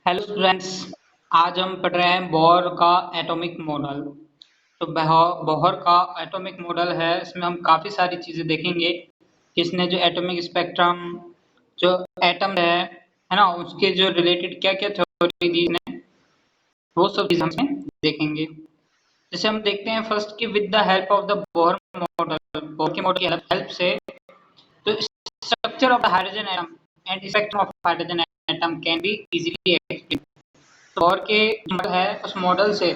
Hello students. आज हम पढ़ रहे हैं बोहर का एटॉमिक मॉडल। तो बोहर का एटॉमिक मॉडल है, इसमें हम काफ़ी सारी चीज़ें देखेंगे कि इसने जो एटॉमिक स्पेक्ट्रम, जो एटम है ना, उसके जो रिलेटेड क्या क्या थ्योरी दी इसने, वो सब चीज़ हम देखेंगे। जैसे हम देखते हैं फर्स्ट कि with the help of the Bohr के मॉडल की हेल्प से तो structure of the hydrogen atom and spectrum of hydrogen atom can be easily explain. Bohr के मॉडल है, उस मॉडल से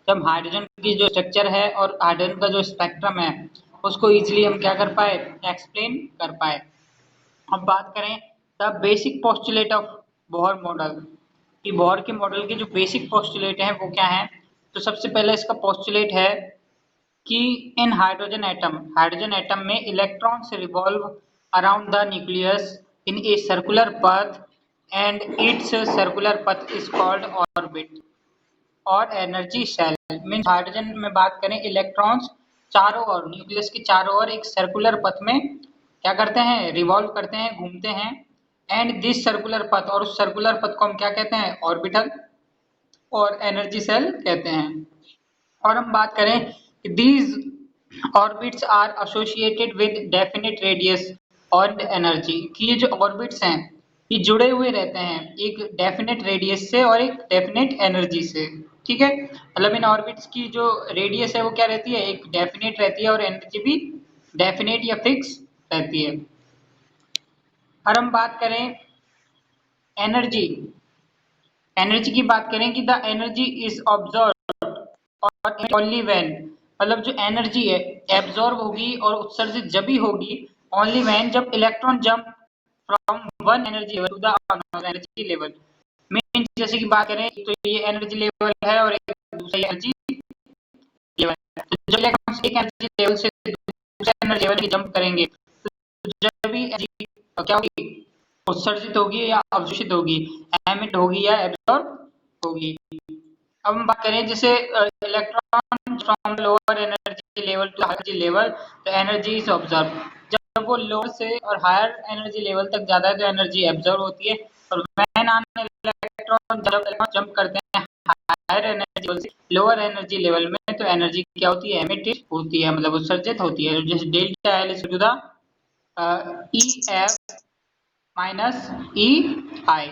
जब हाइड्रोजन की जो स्ट्रक्चर है और हाइड्रोजन का जो स्पेक्ट्रम है उसको इजीली हम क्या कर पाए, एक्सप्लेन कर पाए। अब बात करें the basic postulate of Bohr model कि बोहर के मॉडल के जो बेसिक पोस्टुलेट हैं वो क्या हैं। तो सबसे पहले इसका पोस्टुलेट है कि इन हाइड्रोजन एटम में electrons revolve around the nucleus in a circular path and its circular path is called orbit और एनर्जी सेल। मीन्स हाइड्रोजन में बात करें, इलेक्ट्रॉन्स चारों ओर, न्यूक्लियस के चारों ओर एक सर्कुलर पथ में क्या करते हैं, रिवॉल्व करते हैं, घूमते हैं। एंड दिस सर्कुलर पथ, और उस सर्कुलर पथ को हम क्या कहते हैं, ऑर्बिटल और एनर्जी सेल कहते हैं। और हम बात करें कि these orbits are associated with definite radius और एनर्जी, कि ये जो ऑर्बिट्स हैं ये जुड़े हुए रहते हैं एक डेफिनेट रेडियस से और एक डेफिनेट एनर्जी से। ठीक है, मतलब इन ऑर्बिट्स की जो रेडियस है वो क्या रहती है, एक डेफिनेट रहती है और एनर्जी भी डेफिनेट या फिक्स रहती है। और हम बात करें एनर्जी, एनर्जी की बात करें कि द एनर्जी इज ऑब्जर्व और ओनली व्हेन, मतलब जो एनर्जी है एब्जॉर्ब होगी और उत्सर्जित जब ही होगी, ओनली व्हेन, जब electron jump from one energy level to the another energy level. Means जैसे कि बात करें तो ये एनर्जी लेवल है और एक दूसरा एनर्जी लेवल है। तो जब इलेक्ट्रॉन्स एक एनर्जी लेवल से दूसरे एनर्जी लेवल में जंप करेंगे तो जब भी एनर्जी क्या होगी, उत्सर्जित होगी या अवशोषित होगी, एमिट होगी या एब्जॉर्ब होगी। अब हम बात करें जैसे electron from lower energy level to higher energy level, तो एनर्जी इज ऑब्जर्व। जब वो लोअर से और हायर एनर्जी लेवल तक जाता है तो एनर्जी एब्जॉर्व होती है। और व्हेन एन इलेक्ट्रॉन जब इलेक्ट्रॉन जंप करते हैं हायर एनर्जी लेवल से लोअर एनर्जी लेवल में, तो एनर्जी क्या होती है, एमिटेड होती है, मतलब उत्सर्जित होती है। जैसे delta L is to the E F minus E I.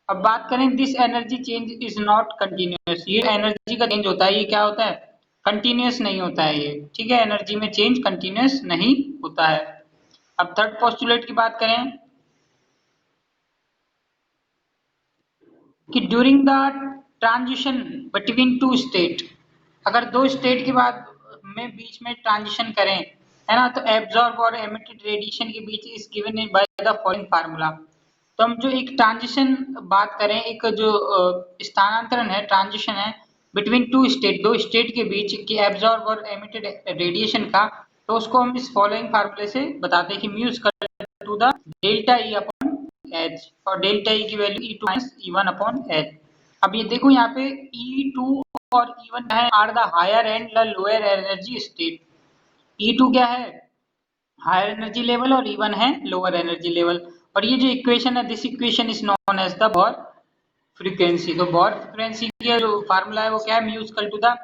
अब बात करें this energy change is not continuous, ये एनर्जी का चेंज होता है, ये क्या होता है, कंटिन्यूस नहीं होता है ये। ठीक है, एनर्जी में चेंज कंटिन्यूस नहीं होता है। अब थर्ड पोस्टुलेट की बात करें कि during the transition between two state, अगर दो स्टेट के बाद में बीच में ट्रांजिशन करें, है ना, तो एब्जॉर्ब और एमिटेड रेडिएशन के बीच is given by the following formula. तो हम जो एक ट्रांजिशन बात करें, एक जो स्थानांतरण है, ट्रांजिशन है बिटवीन टू स्टेट, दो स्टेट के बीच की एब्जॉर्ब और एमिटेड रेडिएशन का, तो उसको हम इस फॉलोइंग फार्मूले से बताते हैं कि mu is equal to the delta E upon h, और डेल्टा ई की value E two minus E one upon h. अब ये देखो यहाँ पे E2 और E1 है, are the higher and the lower energy state. E2 क्या है, हायर एनर्जी लेवल, और E1 है लोअर एनर्जी लेवल। और ये जो इक्वेशन है, this equation is known as the Bohr frequency. तो बोहर फ्रीक्वेंसी का जो फार्मूला है वो क्या है, mu equal to the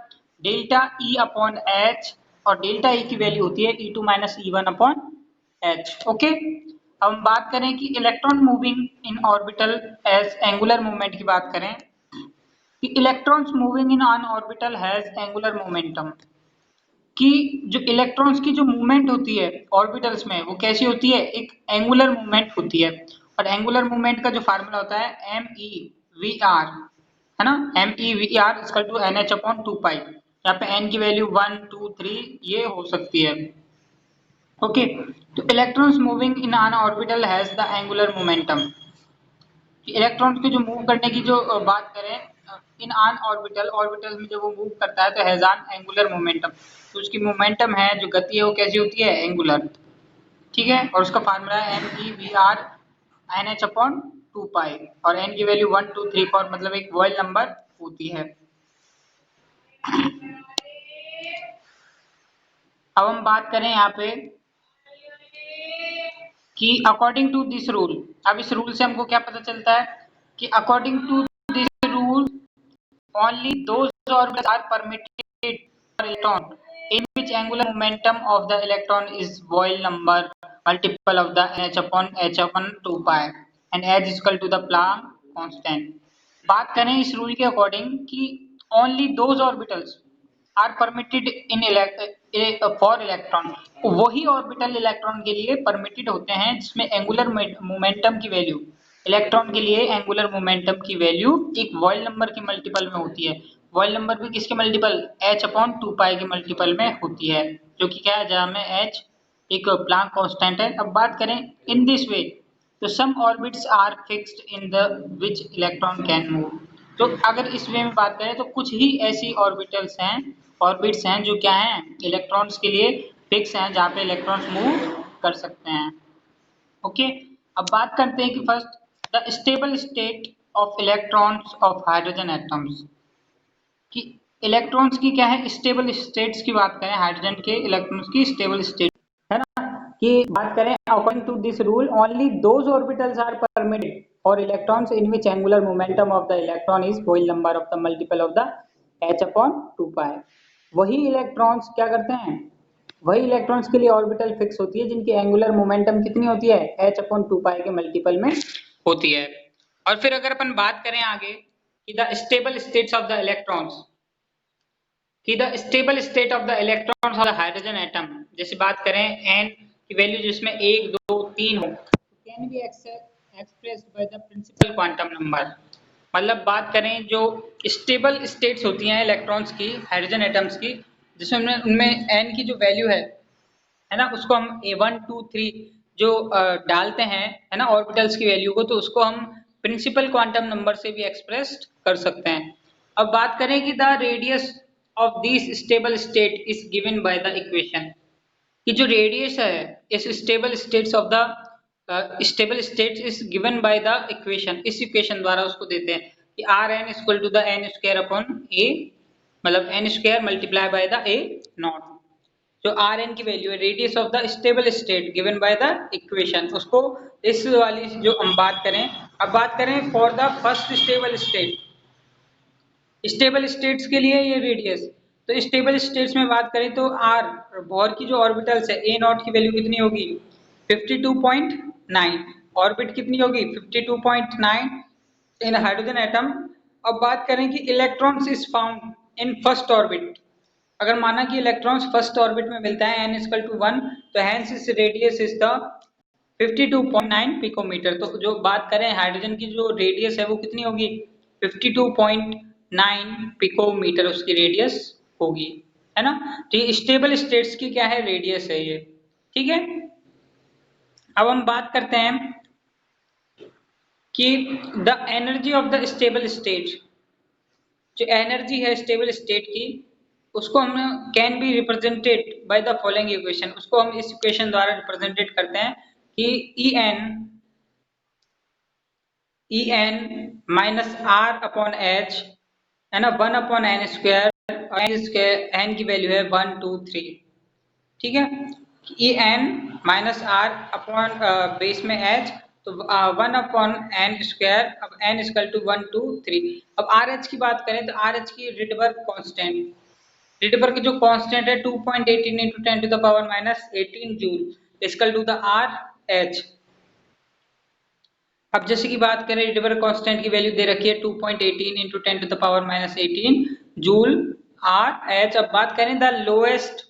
delta E upon h, और डेल्टा ई की वैल्यू होती है E2 minus E1 upon H. Okay, अब हम बात करें कि electron moving in orbital as angular movement की बात करें कि electrons moving in on orbital has angular momentum, कि जो इलेक्ट्रॉन्स की जो मूवमेंट होती है ऑर्बिटल्स में वो कैसी होती है, एक एंगुलर मूवमेंट होती है। और एंगुलर मूवमेंट का जो फार्मूला होता है एम ई वी आर, है ना, M E V R equal to N H upon two pi. यहाँ पे एन की वैल्यू 1 2 3 ये हो सकती है। ओके, तो electrons moving in on orbital has the angular momentum, electron के जो मूव करने की जो बात करें इन आन ऑर्बिटल, ऑर्बिटल में जब वो मूव करता है तो हैज एन एंगुलर मोमेंटम, तो उसकी मोमेंटम है जो गति है वो कैसी होती है, एंगुलर। ठीक है, और उसका फार्मूला है M E V R N H upon two pi, और एन की वैल्यू 1 2 3 4 मतलब एक वॉइल नंबर होती है। अब हम बात करें यहाँ पे कि अकॉर्डिंग टू दिस रूल, अब इस रूल से हमको क्या पता चलता है कि according to only those orbitals are permitted for electron in which angular momentum of the electron is Boyle number multiple of the h upon 2 pi and h is equal to the Planck constant। बात करें इस rule के according कि only those orbitals are permitted in for electron, वही orbital electron के लिए permitted होते हैं जिसमें एंगुलर मोमेंटम की वैल्यू, इलेक्ट्रॉन के लिए एंगुलर मोमेंटम की वैल्यू एक वॉइल नंबर के मल्टीपल में होती है। वॉइल नंबर भी किसके मल्टीपल, h अपॉन 2 पाई के मल्टीपल में होती है, जो कि क्या है जहां में h एक प्लांक कांस्टेंट है। अब बात करें इन दिस वे, तो some orbits are fixed in the which electron can move. तो अगर इस वे में बात करें तो कुछ ही ऐसी ऑर्बिटल्स हैं, ऑर्बिट्स हैं जो क्या हैं इलेक्ट्रॉन्स के लिए फिक्स हैं, जहाँ पे इलेक्ट्रॉन्स मूव कर सकते हैं। ओके, अब बात करते हैं कि first the stable state of electrons of hydrogen atoms, कि इलेक्ट्रॉन्स की क्या है स्टेबल स्टेट्स की बात करें, हाइड्रोजन के इलेक्ट्रॉन्स की स्टेबल स्टेट है ना, कि बात करें according to this rule only those orbitals are permitted for electrons in which angular momentum of the electron is whole number of the multiple of the h upon 2 pi. वही electrons क्या करते हैं, वही इलेक्ट्रॉन्स के लिए orbital fix होती है जिनकी एंगुलर मोमेंटम कितनी होती है h अपॉन 2 पाई के मल्टीपल में होती है। और फिर अगर अपन बात करें आगे कि the stable states of the electrons, कि the stable state of the electrons of the hydrogen atom, जैसे बात करें n की वैल्यू जिसमें 1 2 3 हो, can be expressed by the principal quantum number. मतलब बात करें जो स्टेबल स्टेट्स होती हैं इलेक्ट्रॉन्स की, हाइड्रोजन एटम्स की, जिसमें उनमें n की जो वैल्यू है ना, उसको हम A1 2 3 जो डालते हैं है ना ऑर्बिटल्स की वैल्यू को, तो उसको हम प्रिंसिपल क्वांटम नंबर से भी एक्सप्रेस कर सकते हैं। अब बात करें कि the radius of this stable state is given by the equation, कि जो रेडियस है इस stable states of the stable states is given by the equation, इस इक्वेशन द्वारा उसको देते हैं कि R N equal to the N square upon A, मतलब N square multiply by the A naught. जो आर एन की वैल्यू है radius of the stable state given by the equation, उसको इस वाली जो हम बात करें। अब बात करें for the first stable state, stable states के लिए ये रेडियस, तो स्टेबल स्टेट्स में बात करें तो आर बोर की जो ऑर्बिटल्स है ए नॉट की वैल्यू कितनी होगी 52.9, ऑर्बिट कितनी होगी 52.9 इन हाइड्रोजन एटम। अब बात करें कि electrons is found in first orbit, अगर माना कि इलेक्ट्रॉन्स फर्स्ट ऑर्बिट में मिलता है n इक्वल टू 1, तो हेंस इस रेडियस इज द 52.9 पिकोमीटर। तो जो बात करें हाइड्रोजन की जो रेडियस है वो कितनी होगी 52.9 पिकोमीटर उसकी रेडियस होगी, है ना। तो ये स्टेबल स्टेट्स की क्या है रेडियस है ये, ठीक है। अब हम बात करते हैं कि the energy of the stable state, जो एनर्जी है स्टेबल स्टेट की, उसको हम can be represented by the following equation, उसको हम इस इक्वेशन द्वारा रिप्रेजेंटेड करते हैं कि E n minus R upon h है ना 1 अपॉन एन स्क्वायर, एन की वैल्यू है 1 2 3, ठीक है। E n minus R upon base में एच, तो 1 अपॉन एन स्क्वायर, अब एन इक्वल टू 1 2 3। अब आर एच की बात करें तो आर एच की रिडबर्ग कांस्टेंट, रिडबर्ग की जो कांस्टेंट है 2.18 into 10 to the power minus 18 joule equal to the R H. अब जैसे कि बात करें रिडबर्ग कांस्टेंट की वैल्यू दे रखी है 2.18 into 10 to the power minus 18 joule R H. अब बात करें the lowest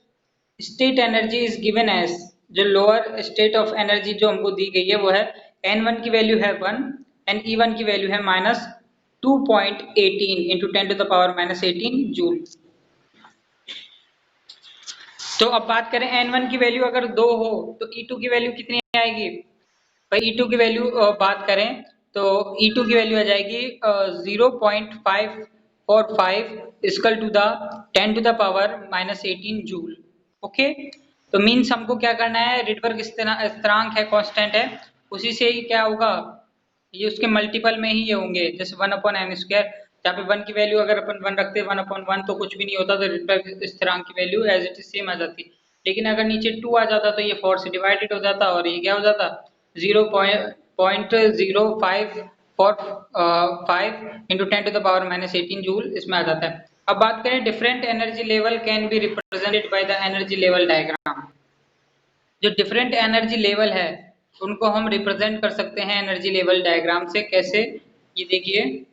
state energy is given as, जो लोअर स्टेट ऑफ एनर्जी जो हमको दी गई है वो है n1 की वैल्यू है 1 एंड e1 की वैल्यू है minus 2.18 into 10 to the power minus 18 joule. तो अब बात करें n1 की वैल्यू अगर 2 हो तो e2 की वैल्यू कितनी आएगी भाई, e2 की वैल्यू बात करें तो e2 की वैल्यू आ जाएगी 0.545 equal to the 10 to the power minus 18 joule. Okay, तो मीन्स हमको क्या करना है, रिडबर्ग स्थिरांक है कांस्टेंट है, उसी से ही क्या होगा ये उसके मल्टीपल में ही ये होंगे, जैसे 1 अपॉन एन स्क्वायर, जहाँ पे 1 की वैल्यू अगर अपन 1 रखते 1 अपॉन 1 तो कुछ भी नहीं होता, तो रिडबर्ग स्थिरांक की value as it is same आ जाती। लेकिन अगर नीचे 2 आ जाता तो ये 4 से डिवाइडेड हो जाता और ये क्या हो जाता 0.05 फॉर 5 × 10⁻⁻18 जूल इसमें आ जाता है। अब बात करें different energy level can be represented by the energy level diagram. जो डिफरेंट एनर्जी लेवल है उनको हम रिप्रेजेंट कर सकते हैं एनर्जी लेवल डायग्राम से। कैसे, ये देखिए,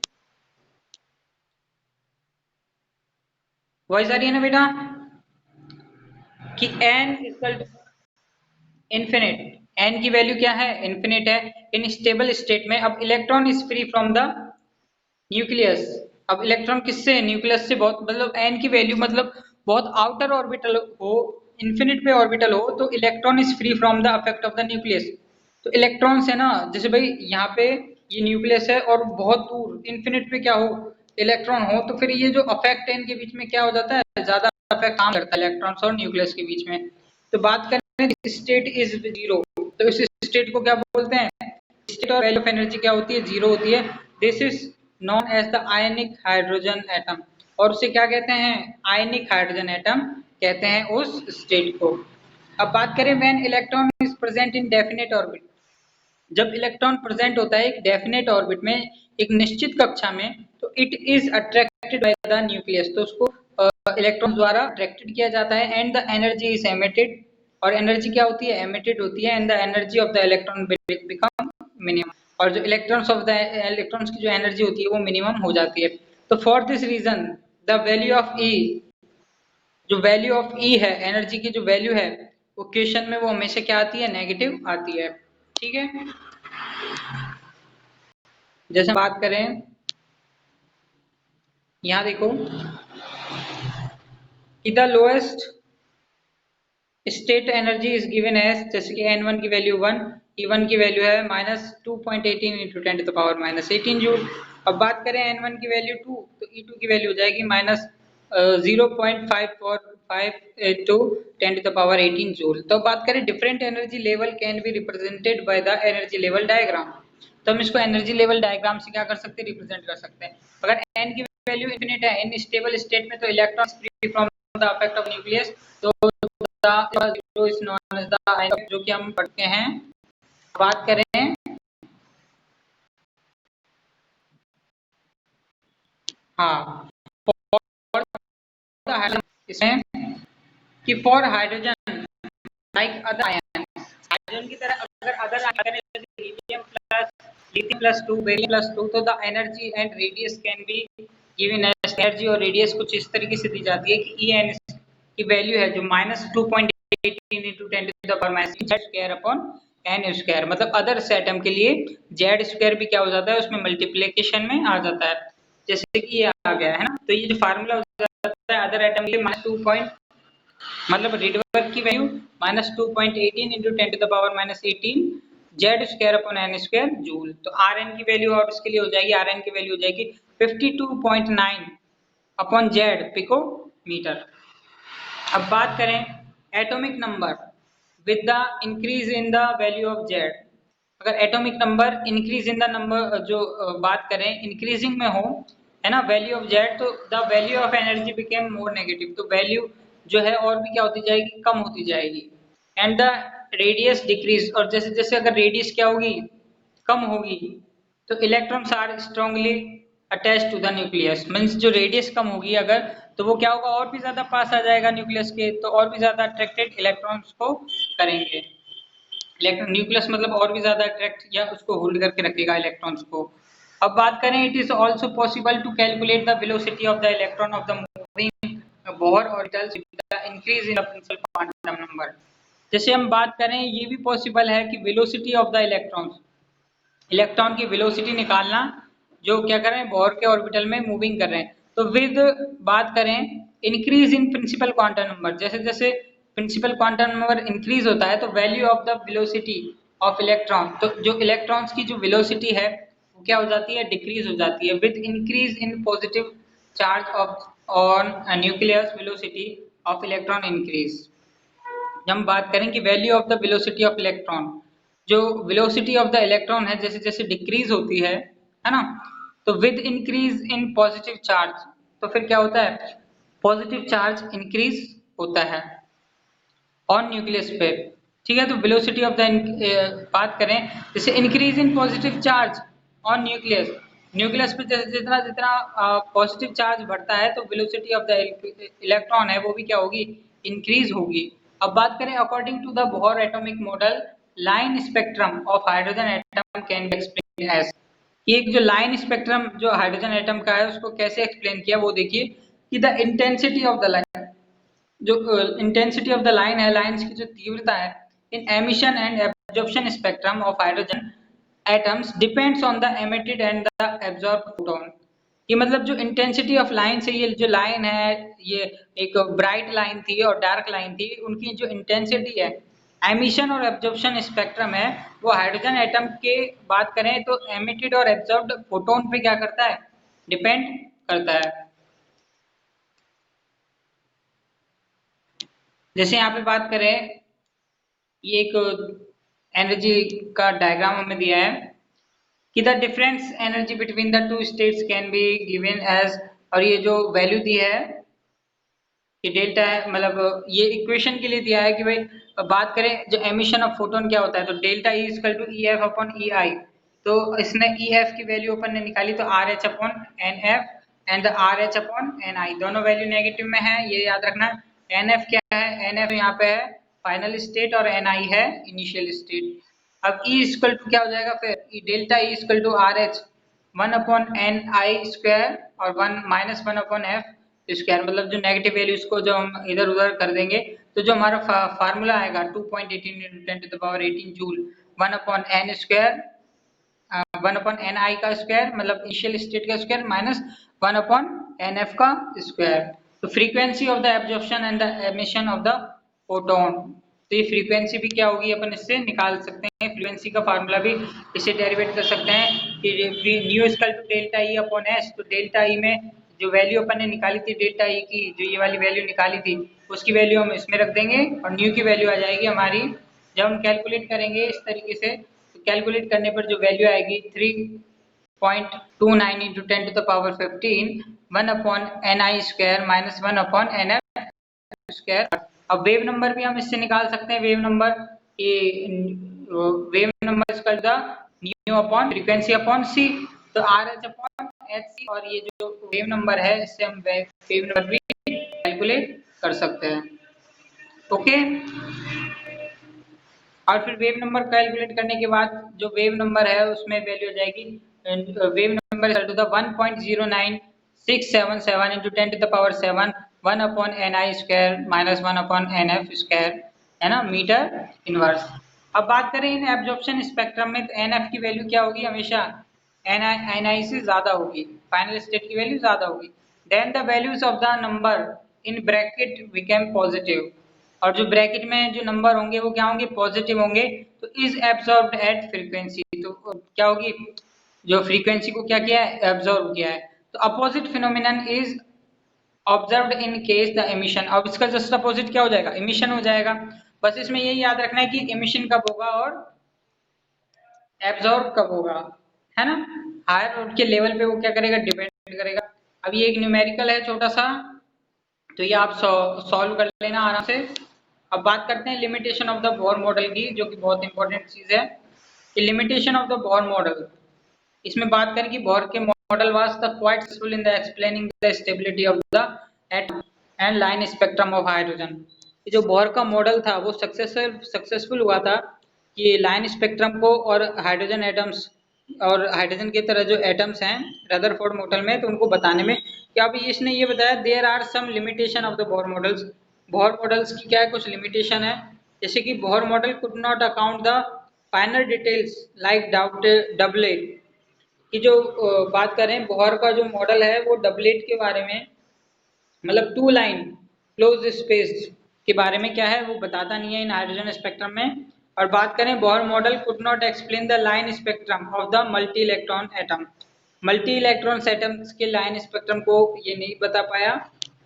वॉइस आ रही है ना बेटा, कि n इक्वल इन्फिनिट, n की वैल्यू क्या है, इन्फिनिट है इन स्टेबल स्टेट में। अब electron is free from the nucleus. अब इलेक्ट्रॉन किससे, न्यूक्लियस से। बहुत मतलब n की वैल्यू मतलब बहुत आउटर ऑर्बिटल हो, इन्फिनिट पे ऑर्बिटल हो, तो electron is free from the effect of the nucleus. तो इलेक्ट्रॉन्स है ना, जैसे भाई यहाँ पे ये न्यूक्लियस है और बहुत दूर इन्फिनिट पे क्या हो, इलेक्ट्रॉन हो, तो फिर ये जो अफेक्ट है इनके बीच में क्या हो जाता है, ज्यादा अफेक्ट काम करता है इलेक्ट्रॉन्स और न्यूक्लियस के बीच में। तो बात करें स्टेट इज जीरो, तो इस स्टेट को क्या बोलते हैं, स्टेट और वैल्यू ऑफ एनर्जी क्या होती है, जीरो होती है। This is known as the ionic hydrogen atom, और उसे क्या कहते हैं, आयनिक हाइड्रोजन एटम कहते हैं उस स्टेट को। अब बात करें when electron is present in definite orbit, जब इलेक्ट्रॉन प्रेजेंट होता है एक डेफिनेट ऑर्बिट में, एक निश्चित कक्षा में, तो it is attracted by the nucleus, तो उसको इलेक्ट्रॉन द्वारा अट्रैक्टेड किया जाता है। And the energy is emitted, और एनर्जी क्या होती है, एमिटेड होती है। And the energy of the electron become minimum, और जो इलेक्ट्रॉन्स ऑफ द इलेक्ट्रॉन्स की जो एनर्जी होती है वो मिनिमम हो जाती है। तो for this reason the value of E, जो वैल्यू ऑफ ई है, एनर्जी की जो वैल्यू है, वो क्वेश्चन में वो हमेशा क्या आती है, नेगेटिव आती है। ठीक है, जैसे बात करें, यहाँ देखो कि the lowest state energy is given as, जैसे कि n1 की वैल्यू 1, E1 की वैल्यू है -2.18 × 10⁻−18 जूल। अब बात करें n1 की वैल्यू 2, तो E2 की वैल्यू हो जाएगी -0.545 × 10⁻18 जूल। तो बात करें different energy level can be represented by the energy level diagram, तो हम इसको एनर्जी लेवल डायग्राम से क्या कर सकते हैं, रिप्रेजेंट कर सकते हैं। अगर n की वैल्यू इनफिनिट है इन स्टेबल स्टेट में, तो electron free from the effect of nucleus, तो जो is known as the ion, जो कि हम पढ़ते हैं। बात करें, हाँ, फॉर इसमें कि for hydrogen like other ion, hydrogen की तरह अगर other ion lithium plus 2, beryllium plus 2, तो the energy and radius can be given as, energy और रेडियस कुछ इस तरीके से दी जाती है कि ई एन की वैल्यू है जो -2.18 × 10⁻²/n², मतलब अदर एटम के लिए z² भी क्या हो जाता है, उसमें मल्टीप्लिकेशन में आ जाता है, जैसे कि ये आ गया है ना। तो ये जो फार्मूला हो जाता है अदर एटम के लिए -2, मतलब रेडियस की वैल्यू -2.18 × 10⁻−18 z²/n² जूल। तो Rn की वैल्यू और इसके लिए हो जाएगी, Rn की वैल्यू हो जाएगी 52.9/z पिकोमीटर। अब बात करें atomic number with the increase in the value of z, अगर atomic number increase in the number, जो बात करें इंक्रीजिंग में हो, है ना, वैल्यू ऑफ z, तो the value of energy became more negative, तो वैल्यू जो है और भी क्या होती जाएगी, कम होती जाएगी। एंड द रेडियस डिक्रीज, और जैसे जैसे अगर रेडियस क्या होगी, कम होगी, तो electrons are strongly attach to the nucleus, means जो रेडियस कम होगी अगर, तो वो क्या होगा, और भी ज्यादा पास आ जाएगा न्यूक्लियस के, तो और भी ज्यादा अट्रैक्टेड इलेक्ट्रॉन्स को करेंगे। इलेक्ट्रॉन न्यूक्लियस मतलब और भी ज्यादा अट्रैक्ट या उसको होल्ड करके रखेगा इलेक्ट्रॉन्स को। अब बात करें, it is also possible to calculate the velocity of the electron of the moving Bohr orbitals with the increase in the principal quantum number. जैसे हम बात करें, ये भी पॉसिबल है कि velocity of the electrons, electron की वेलोसिटी निकालना जो क्या कर रहे हैं, बोहर के ऑर्बिटल में मूविंग कर रहे हैं। तो विद बात करें increase in principle quantum number, जैसे जैसे प्रिंसिपल क्वांटम नंबर इंक्रीज होता है, तो value of the velocity of electron, तो जो इलेक्ट्रॉन्स की जो वेलोसिटी है वो क्या हो जाती है, डिक्रीज हो जाती है। With increase in positive charge of on nucleus velocity of electron increase. जब हम बात करें कि value of the velocity of electron, जो वेलोसिटी ऑफ द इलेक्ट्रॉन है जैसे जैसे डिक्रीज होती है ना, तो with increase in positive charge, तो फिर क्या होता है, पॉजिटिव चार्ज इंक्रीज होता है ऑन न्यूक्लियस पे। ठीक है, तो वेलोसिटी ऑफ द बात करें, जैसे increase in positive charge, on nucleus. Nucleus पे जैसे जितना जितना पॉजिटिव चार्ज बढ़ता है तो वेलोसिटी ऑफ द इलेक्ट्रॉन है वो भी क्या होगी, इंक्रीज होगी। अब बात करें according to the Bohr atomic model, line spectrum of hydrogen atom can be explain as, एक जो लाइन स्पेक्ट्रम जो हाइड्रोजन एटम का है उसको कैसे एक्सप्लेन किया वो देखिए कि the intensity of the line, जो इंटेंसिटी ऑफ द लाइन है, लाइंस की जो तीव्रता है in emission and absorption spectrum of hydrogen atoms depends on the emitted and the absorbed photon. ये मतलब जो इंटेंसिटी ऑफ लाइन से, ये जो लाइन है ये एक ब्राइट लाइन थी और डार्क लाइन थी, उनकी जो इंटेंसिटी है एमिशन और एब्जॉर्प्शन स्पेक्ट्रम है वो हाइड्रोजन एटम के बात करें तो एमिटेड और एब्जॉर्ब्ड फोटोन पे क्या करता है, डिपेंड करता है। जैसे यहाँ पे बात करें, ये एक एनर्जी का डायग्राम हमें दिया है कि the difference energy between the two states can be given as, और ये जो वैल्यू दी है कि डेल्टा है, मतलब ये इक्वेशन के लिए दिया है कि भाई बात करें जो एमिशन ऑफ फोटोन क्या होता है तो delta E equal to E F upon E I. तो इसने ई एफ की वैल्यू अपन ने निकाली तो R H upon N F and R H upon N I, दोनों वैल्यू नेगेटिव में है, ये याद रखना। एन एफ क्या है, एन एफ यहाँ पे है फाइनल स्टेट और एन आई है इनिशियल स्टेट। अब ई इक्वल टू क्या हो जाएगा फिर, delta E equal to R H 1 upon N i square और 1 - 1 अपॉन एफ स्क्वायर, मतलब जो नेगेटिव वैल्यूज को जो हम इधर उधर कर देंगे तो जो हमारा फार्मूला आएगा 2.18 × 10⁻18 जूल 1/n स्क्वायर 1/n आई का स्क्वायर मतलब इनिशियल स्टेट का स्क्वायर माइनस 1/nf का स्क्वायर। तो frequency of the absorption and the emission of the photon, तो ये फ्रीक्वेंसी भी क्या होगी अपन इससे निकाल सकते हैं, फ्रीक्वेंसी का फार्मूला भी इससे डेरिवेट कर सकते हैं कि nu equal to delta E upon s. तो डेल्टा ई में जो वैल्यू अपन ने निकाली थी डेल्टा ई की, जो ये वाली वैल्यू निकाली थी उसकी वैल्यू हम इसमें रख देंगे और न्यू की वैल्यू आ जाएगी हमारी, जब हम कैलकुलेट करेंगे इस तरीके से तो कैलकुलेट करने पर जो वैल्यू आएगी 3.29 × 10⁻15 1/ni square minus 1/nf square. अब वेव नंबर भी हम इससे निकाल सकते हैं, wave number equal to the nu upon frequency upon C, तो R H upon H C, और ये जो वेव नंबर है इससे हम वेव नंबर भी कैलकुलेट कर सकते हैं। ओके, और फिर वेव नंबर कैलकुलेट करने के बाद जो वेव नंबर है उसमें वैल्यू हो जाएगी wave number equal to the 1.09677 × 10⁻7 1/ni square minus 1/nf square, है ना, मीटर इनवर्स। अब बात करें इन एब्जॉर्प्शन स्पेक्ट्रम में तो एनएफ की वैल्यू क्या होगी, हमेशा एनआई से ज्यादा होगी, फाइनल स्टेट की वैल्यू ज्यादा होगी। Then the values of the number in bracket became positive, और जो ब्रैकेट में जो नंबर होंगे वो क्या होंगे, पॉजिटिव होंगे। तो इज एब्जॉर्ब्ड एट फ्रीक्वेंसी, तो क्या होगी, जो फ्रीक्वेंसी को क्या किया है, एब्जॉर्ब किया है। तो opposite phenomenon is observed in case the emission, अब इसका जस्ट अपोजिट क्या हो जाएगा, एमिशन हो जाएगा। बस इसमें यही याद रखना है कि एमिशन कब होगा और एब्जॉर्ब कब होगा, है ना, हायर के लेवल पे वो क्या करेगा, डिपेंड करेगा। अब ये एक न्यूमेरिकल है छोटा सा, तो ये आप सॉल्व कर लेना आराम से। अब बात करते हैं limitation of the Bohr model की, जो कि बहुत इंपॉर्टेंट चीज है कि limitation of the Bohr model. इसमें बात करें कि बोर के model was the quite successful in the explaining the stability of the atom and line spectrum of hydrogen. ये जो बोर का मॉडल था वो सक्सेसफुल हुआ था कि लाइन स्पेक्ट्रम को और हाइड्रोजन एटम्स और हाइड्रोजन की तरह जो एटम्स हैं रदरफोर्ड मॉडल में, तो उनको बताने में क्या अभी इसने ये बताया there are some limitation of the Bohr models, Bohr models की क्या है, कुछ लिमिटेशन है। जैसे कि Bohr model could not account the final details like doublet, कि जो बात करें बोहर का जो मॉडल है वो डबलेट के बारे में, मतलब टू लाइन क्लोज स्पेस के बारे में क्या है वो बताता नहीं है इन हाइड्रोजन स्पेक्ट्रम में। और बात करें Bohr model could not explain the line spectrum of the multi electron atom, multi electron atoms के लाइन स्पेक्ट्रम को ये नहीं बता पाया।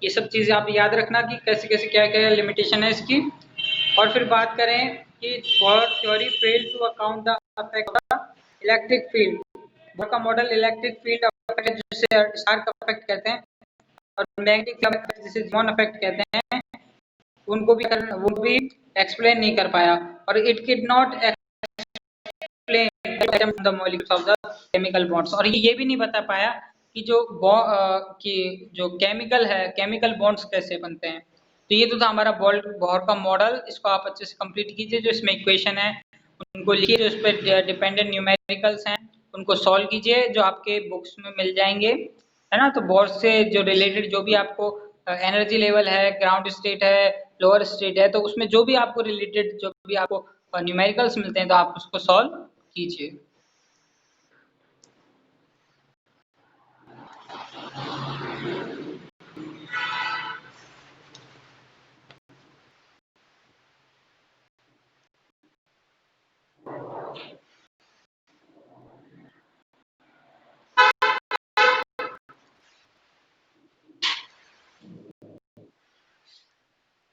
ये सब चीजें आप याद रखना कि कैसे कैसे क्या क्या लिमिटेशन है इसकी। और फिर बात करें कि Bohr theory fail to account the effect of the electric field, Bohr का मॉडल इलेक्ट्रिक फील्ड अफेक्ट जिसे स्टार्क अफेक्ट कहते हैं और मैग्नेटिक अफेक्ट जिसे जॉन अफेक्ट कहते हैं, उनको भी एक्सप्लेन नहीं कर पाया। और it can not explain atom the molecules of the chemical bonds। और ये भी नहीं बता पाया कि जो केमिकल है, केमिकल बॉन्ड्स कैसे बनते हैं। तो ये तो था हमारा बोहर का मॉडल। इसको आप अच्छे से कंप्लीट कीजिए। जो इसमें इक्वेशन है उनको लिखिए, जो इस पे डिपेंडेंट न्यूमेरिकल्स हैं उनको सॉल्व कीजिए, जो आपके बुक्स में मिल जाएंगे, है ना। तो बोर से जो रिलेटेड जो भी आपको एनर्जी लेवल है, ग्राउंड स्टेट है, लोअर स्टेट है, तो उसमें जो भी आपको रिलेटेड जो भी आपको न्यूमेरिकल्स मिलते हैं तो आप उसको सॉल्व कीजिए।